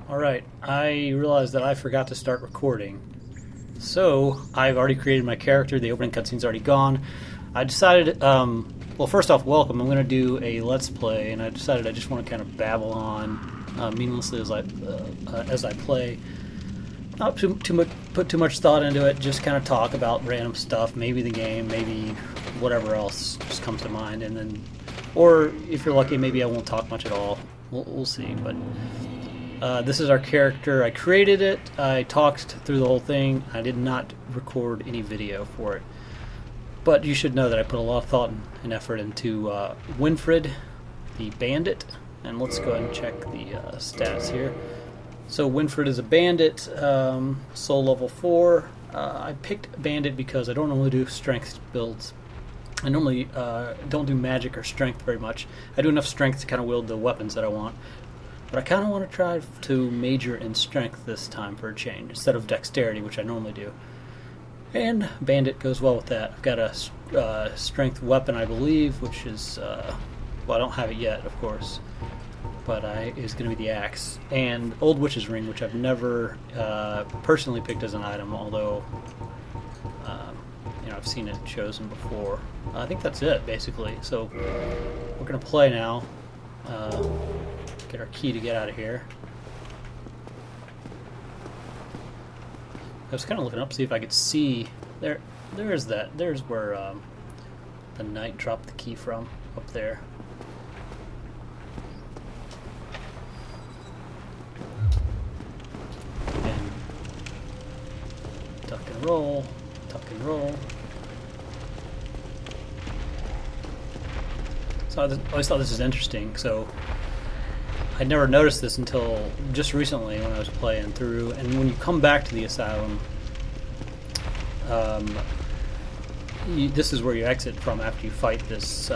Alright, I realized that I forgot to start recording. So, I've already created my character, the opening cutscene's already gone. I decided, well, first off, welcome. I'm going to do a Let's Play, and I decided I just want to kind of babble on meaninglessly as I play. Not put too much thought into it, just kind of talk about random stuff, maybe the game, maybe whatever else just comes to mind, and then, or if you're lucky, maybe I won't talk much at all. We'll see, but... this is our character. I created it. I talked through the whole thing. I did not record any video for it. But you should know that I put a lot of thought and effort into Winfred, the bandit. And let's go ahead and check the stats here. So Winfred is a bandit, soul level 4. I picked bandit because I don't normally do strength builds. I normally don't do magic or strength very much. I do enough strength to kind of wield the weapons that I want. But I kind of want to try to major in strength this time for a change, instead of dexterity, which I normally do. And bandit goes well with that. I've got a strength weapon, I believe, which is, well, I don't have it yet, of course, but is going to be the axe. And Old Witch's Ring, which I've never personally picked as an item, although, I've seen it chosen before. I think that's it, basically. So we're going to play now. Get our key to get out of here. I was kind of looking up to see if I could see there's where the knight dropped the key from, up there. And duck and roll, tuck and roll. So I always thought this is interesting. So I'd never noticed this until just recently when I was playing through, and when you come back to the asylum, this is where you exit from after you fight this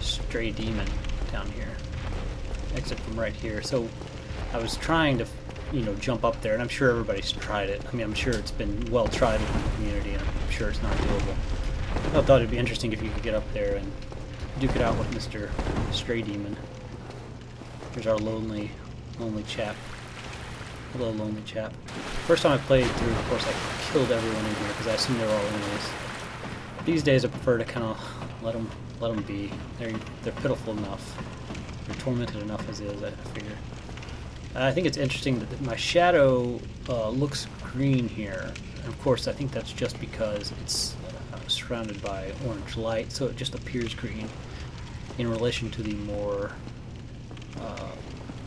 stray demon down here. Exit from right here. So I was trying to, jump up there, and I'm sure everybody's tried it. I mean, I'm sure it's been well tried in the community, and I'm sure it's not doable. I thought it'd be interesting if you could get up there and duke it out with Mr. Stray Demon. Here's our lonely chap. Hello, lonely chap. First time I played through, of course, I killed everyone in here because I assumed they were all enemies. These days, I prefer to kind of let them be. They're pitiful enough. They're tormented enough as is, I figure. I think it's interesting that my shadow looks green here. And of course, I think that's just because it's surrounded by orange light, so it just appears green in relation to the more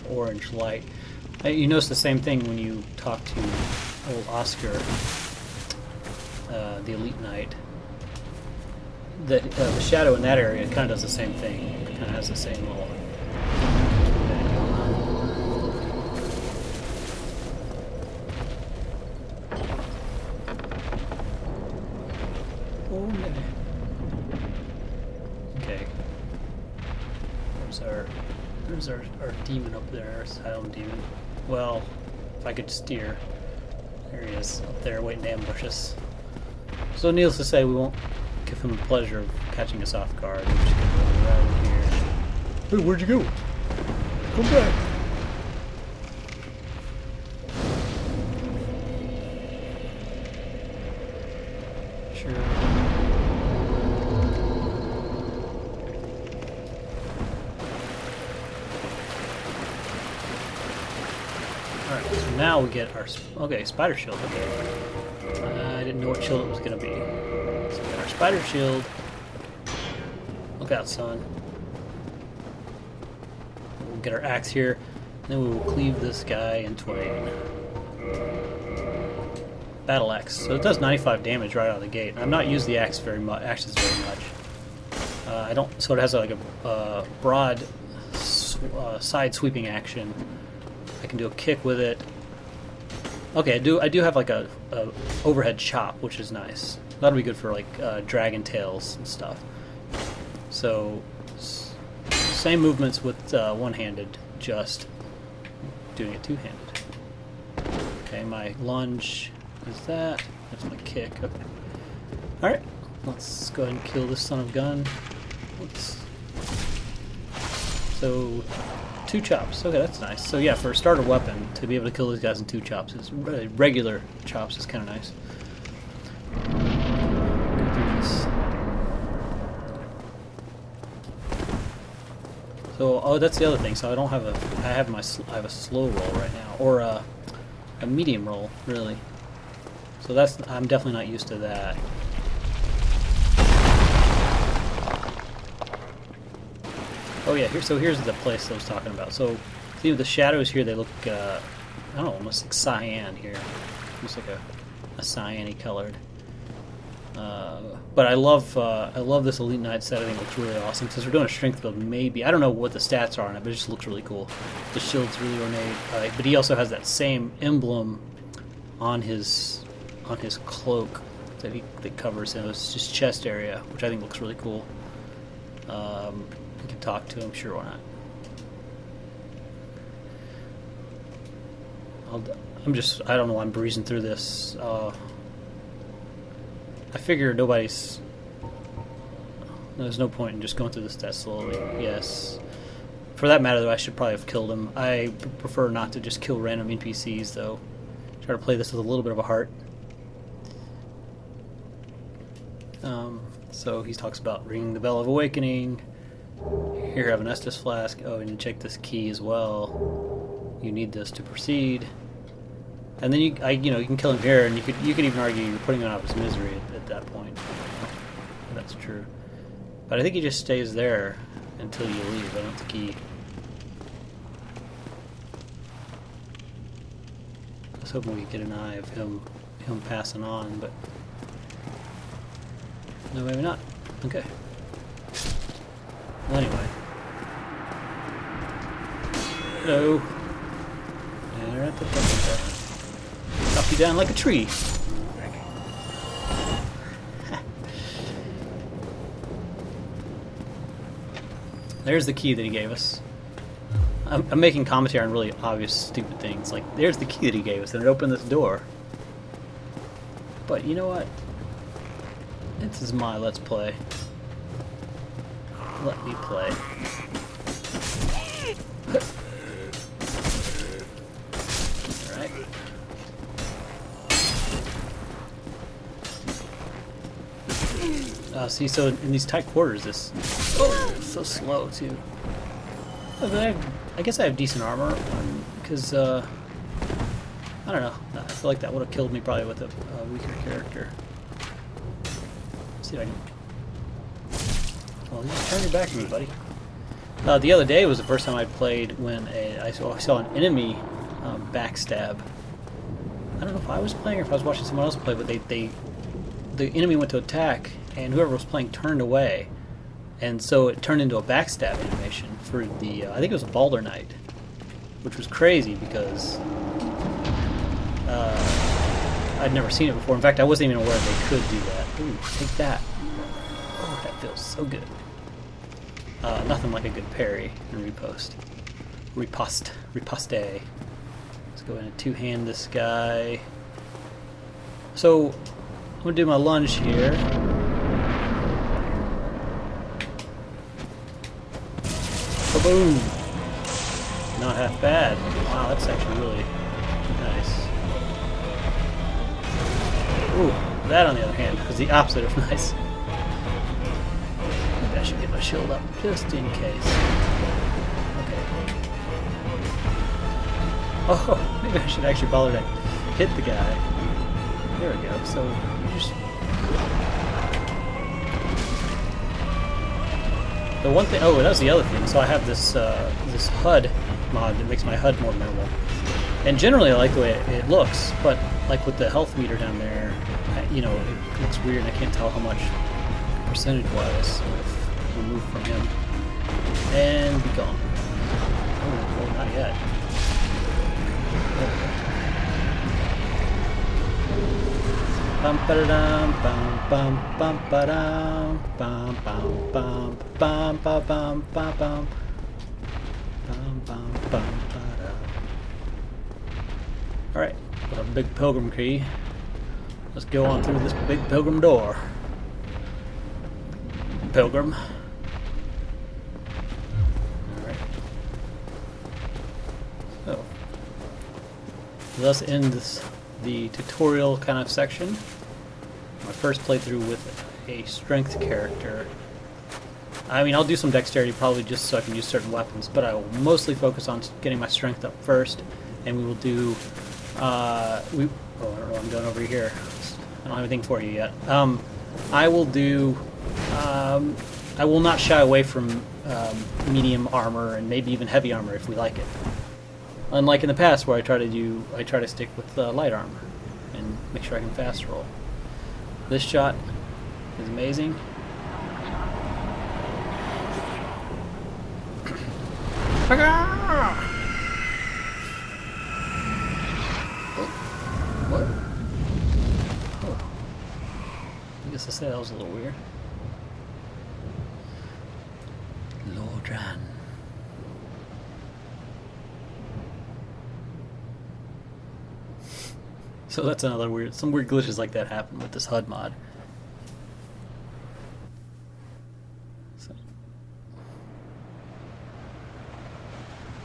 orange light. You notice the same thing when you talk to old Oscar, the elite knight. The shadow in that area kind of does the same thing. It kind of has the same little... Oh, man. Okay. There's our demon up there, our asylum demon. Well, if I could steer. There he is, up there waiting to ambush us. So needless to say, we won't give him the pleasure of catching us off guard. We're just gonna run around here. Hey, where'd you go? Come back! Sure. Alright, so now we get our... Okay, spider shield. Okay. I didn't know what shield it was going to be. So we got our spider shield. Look out, son. We'll get our axe here. And then we will cleave this guy in twain. Battle axe. So it does 95 damage right out of the gate. I've not used the axes very much. I don't... So it has like a broad side sweeping action. I can do a kick with it. Okay, I do have like a overhead chop, which is nice. That'll be good for like dragon tails and stuff. So same movements with one-handed, just doing it two-handed. Okay, my lunge is that. That's my kick. Okay. All right, let's go ahead and kill this son of gun. Oops. So 2 chops. Okay, that's nice. So yeah, for a starter weapon, to be able to kill these guys in 2 chops is regular chops is kind of nice. Go through this. So oh, that's the other thing. So I don't have a I have a slow roll right now, or a medium roll really. So that's I'm definitely not used to that. Oh yeah, here's the place I was talking about. So, see the shadows here, they look, I don't know, almost like cyan here. Looks like a cyan-y colored. But I love this Elite Knight set. I think it looks really awesome. Since we're doing a strength build, maybe, I don't know what the stats are on it, but it just looks really cool. The shield's really ornate. But he also has that same emblem on his cloak that covers him. It's just chest area, which I think looks really cool. We can talk to him, sure, why not? I don't know why I'm breezing through this. I figure there's no point in just going through this that slowly. Yes. For that matter, though, I should probably have killed him. I prefer not to just kill random NPCs, though. Try to play this with a little bit of a heart. So he talks about ringing the bell of awakening. Here, have an Estus flask. Oh, and you check this key as well. You need this to proceed. And then you can kill him here, and you could even argue you're putting him out of his misery at that point. That's true. But I think he just stays there until you leave. I don't think he. I was hoping we could get an eye of him passing on, but no, maybe not. Okay. Well, anyway. Hello. Chop you down like a tree. There's the key that he gave us. I'm making commentary on really obvious, stupid things. Like, there's the key that he gave us, and it opened this door. But you know what? This is my Let's Play. Let me play. Alright. See, so in these tight quarters, this... Oh, so slow, too. Oh, but I guess I have decent armor, because, I don't know. I feel like that would have killed me probably with a weaker character. Let's see if I can... Well, just turn your back to me, buddy. The other day was the first time I played when I saw an enemy backstab. I don't know if I was playing or if I was watching someone else play, but the enemy went to attack, and whoever was playing turned away. And so it turned into a backstab animation for the, I think it was a Balder Knight, which was crazy because I'd never seen it before. In fact, I wasn't even aware they could do that. Ooh, take that. Oh, that feels so good. Nothing like a good parry and riposte. Riposte. Let's go in and two-hand this guy. So, I'm going to do my lunge here. Boom! Not half bad. Wow, that's actually really nice. Ooh, that on the other hand is the opposite of nice. Maybe I should get my shield up just in case. Okay. Oh, maybe I should actually bother to hit the guy. There we go. So, just... The one thing, oh, that was the other thing. So I have this this HUD mod that makes my HUD more minimal, and generally I like the way it looks. But like with the health meter down there, it looks weird. And I can't tell how much percentage-wise if remove from him and be gone. Oh, well, not yet. Bum ba dum bum bum bum ba dum bum bum bum bum ba bum bum bum bum bum bum ba dum. All right, got a big pilgrim key. Let's go on through this big pilgrim door. Pilgrim. All right. thus ends the tutorial kind of section. My first playthrough with a strength character. I mean, I'll do some dexterity probably just so I can use certain weapons, but I will mostly focus on getting my strength up first, and we will do, oh, I don't know, I'm going over here. I don't have anything for you yet. I will do, I will not shy away from medium armor and maybe even heavy armor if we like it. Unlike in the past where I try to stick with light armor and make sure I can fast roll. This shot is amazing. What? Oh. I guess I said that was a little weird. Lordran. So that's another weird, some weird glitches like that happen with this HUD mod. So.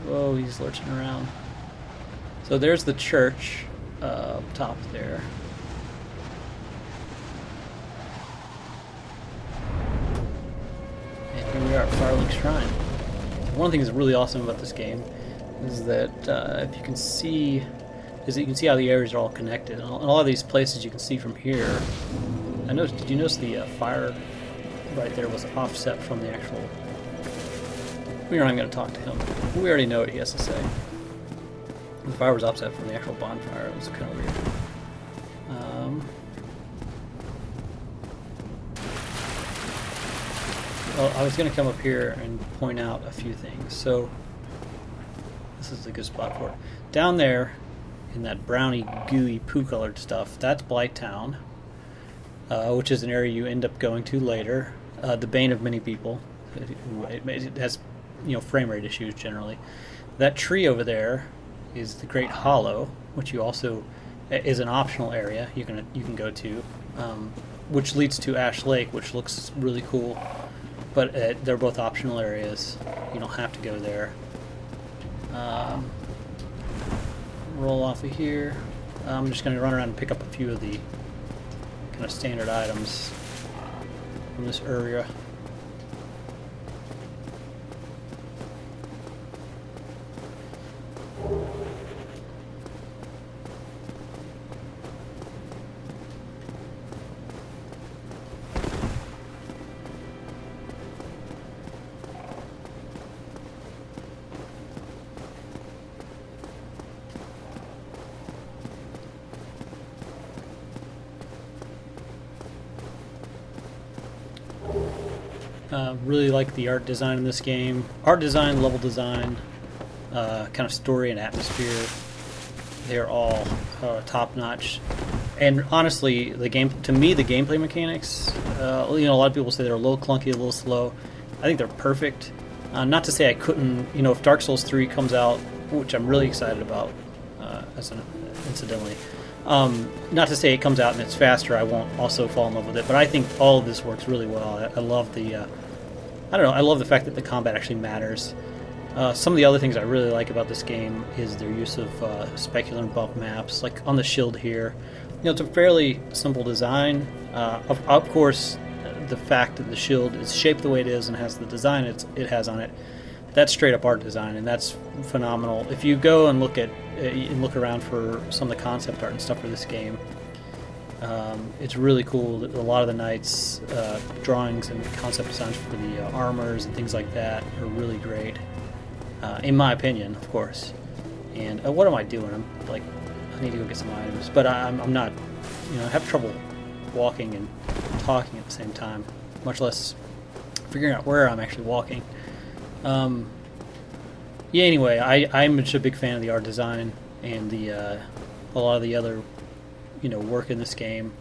Whoa, he's lurching around. So there's the church up top there. And here we are at Firelink Shrine. One of the things that's really awesome about this game is that if you can see, you can see how the areas are all connected. And a lot of these places you can see from here. I noticed. Did you notice the fire right there was offset from the actual? We're not going to talk to him. We already know what he has to say. The fire was offset from the actual bonfire. It was kind of weird. Well, I was going to come up here and point out a few things. So this is a good spot for it. Down there, in that browny, gooey, poo-colored stuff, that's Blighttown, which is an area you end up going to later. The bane of many people. It has, frame rate issues generally. That tree over there is the Great Hollow, which you also is an optional area you can go to, which leads to Ash Lake, which looks really cool. But they're both optional areas. You don't have to go there. Roll off of here. I'm just going to run around and pick up a few of the kind of standard items from this area. Really like the art design in this game. Art design, level design, kind of story and atmosphere. They're all top-notch. And honestly, to me, the gameplay mechanics, a lot of people say they're a little clunky, a little slow. I think they're perfect. Not to say I couldn't, if Dark Souls 3 comes out, which I'm really excited about, incidentally. Not to say it comes out and it's faster, I won't also fall in love with it, but I think all of this works really well. I love I love the fact that the combat actually matters. Some of the other things I really like about this game is their use of specular and bump maps, like on the shield here. It's a fairly simple design. Of course, the fact that the shield is shaped the way it is and has the design it has on it, that's straight up art design, and that's phenomenal. If you go and look around for some of the concept art and stuff for this game, it's really cool. A lot of the knights' drawings and concept designs for the armors and things like that are really great, in my opinion, of course. And what am I doing? I need to go get some items, but I'm not. I have trouble walking and talking at the same time, much less figuring out where I'm actually walking. Anyway, I'm just a big fan of the art design and a lot of the other work in this game.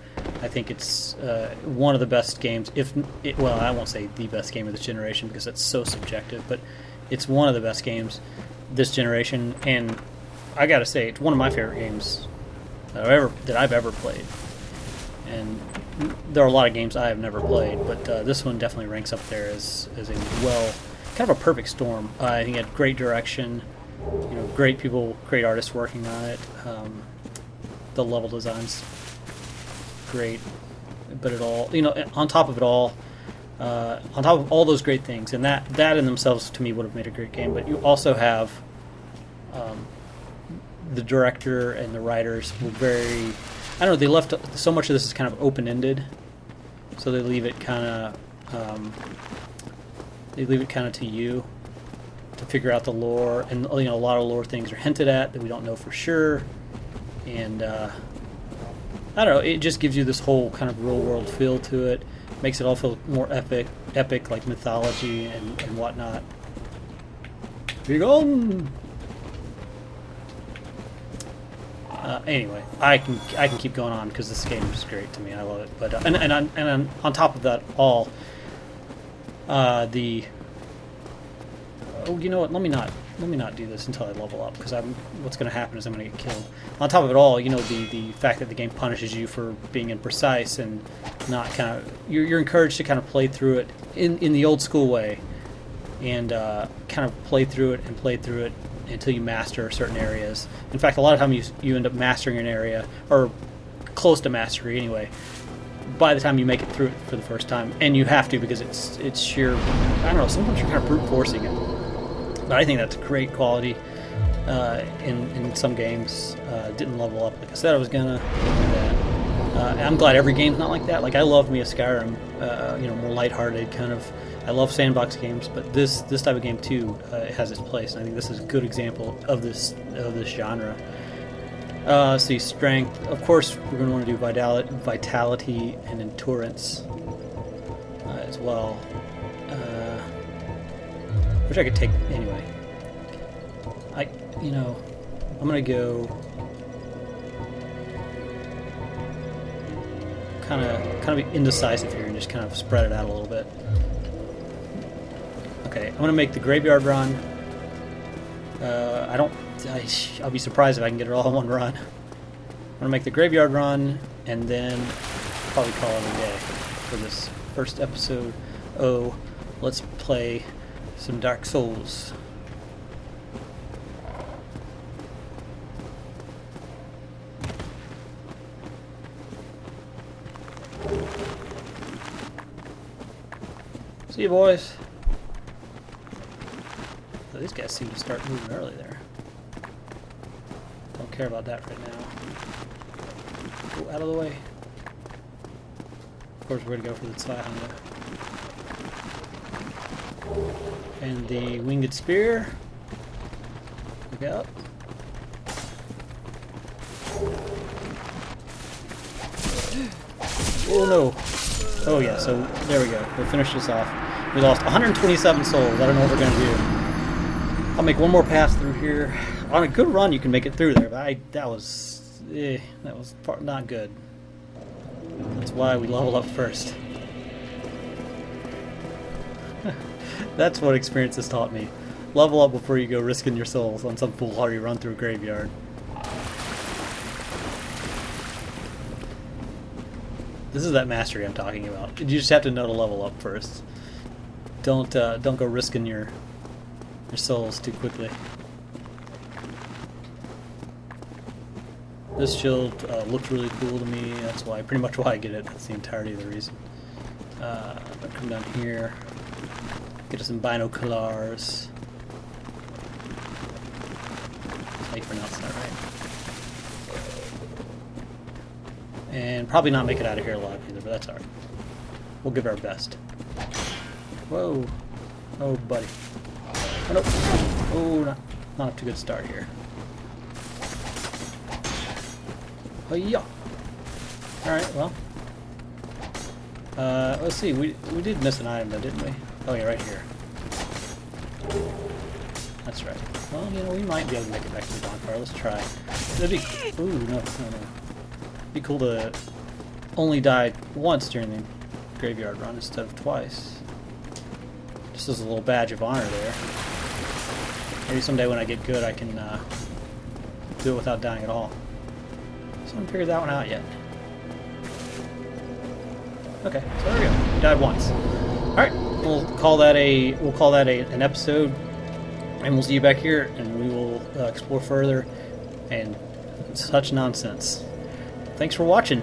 I think it's one of the best games, I won't say the best game of this generation because that's so subjective, but it's one of the best games this generation, and I gotta say, it's one of my favorite games that I've ever played. And there are a lot of games I have never played, but this one definitely ranks up there as a kind of a perfect storm. I think it had great direction. great people, great artists working on it. The level design's great, but it all, on top of it all, on top of all those great things, and that in themselves to me would have made a great game. But you also have the director and the writers were very, I don't know, they left so much of this is kind of open-ended, so they leave it kind of to you to figure out the lore, and a lot of lore things are hinted at that we don't know for sure, and I don't know, it just gives you this whole kind of real world feel to it, makes it all feel more epic like mythology and whatnot. Be gone. Anyway, I can keep going on because this game is great to me. I love it. But and on top of that, all you know what? Let me not do this until I level up, because what's going to happen is I'm going to get killed. On top of it all, the fact that the game punishes you for being imprecise and not kind of you're encouraged to kind of play through it in the old school way, and kind of play through it until you master certain areas. In fact, a lot of times you end up mastering an area, or close to mastery anyway, by the time you make it through it for the first time. And you have to, because it's sheer, I don't know, sometimes you're kind of brute forcing it. But I think that's great quality in some games. Didn't level up like I said I was gonna. I'm glad every game's not like that. Like, I love me a Skyrim, more lighthearted kind of. I love sandbox games, but this type of game too has its place, and I think this is a good example of this genre. See, strength. Of course, we're going to want to do vitality and endurance as well, which I could take anyway. I'm going to go kind of indecisive here and just kind of spread it out a little bit. Okay, I'm going to make the graveyard run. I'll be surprised if I can get it all in one run. I'm going to make the graveyard run, and then probably call it a day for this first episode. Let's play some Dark Souls. See you, boys. So these guys seem to start moving early there. Don't care about that right now. Go out of the way. Of course, we're going to go for the Zweihanda. And the Winged Spear. Look out. Oh no. Oh yeah, so there we go. We'll finish this off. We lost 127 souls. I don't know what we're going to do. I'll make one more pass through here. On a good run, you can make it through there, but that was not good. That's why we level up first. That's what experience has taught me. Level up before you go risking your souls on some foolhardy run through a graveyard. This is that mastery I'm talking about. You just have to know to level up first. Don't go risking your souls too quickly. This shield looked really cool to me. That's pretty much why I get it. That's the entirety of the reason. I'll come down here. Get us some binoculars. That's how you pronounce that, right? And probably not make it out of here alive either, but that's alright. We'll give our best. Whoa. Oh, buddy. Oh, no. Oh, not up to a good start here. Oh, yeah. Alright, well. Let's see. We did miss an item, though, didn't we? Oh, yeah, right here. That's right. Well, we might be able to make it back to the bonfire. Let's try. That'd be... Ooh, no. It'd be cool to only die once during the graveyard run instead of twice. Just as a little badge of honor there. Maybe someday when I get good I can do it without dying at all. Someone figured that one out yet. Okay, so there we go. We died once. Alright, we'll call that an episode. And we'll see you back here, and we will explore further and such nonsense. Thanks for watching.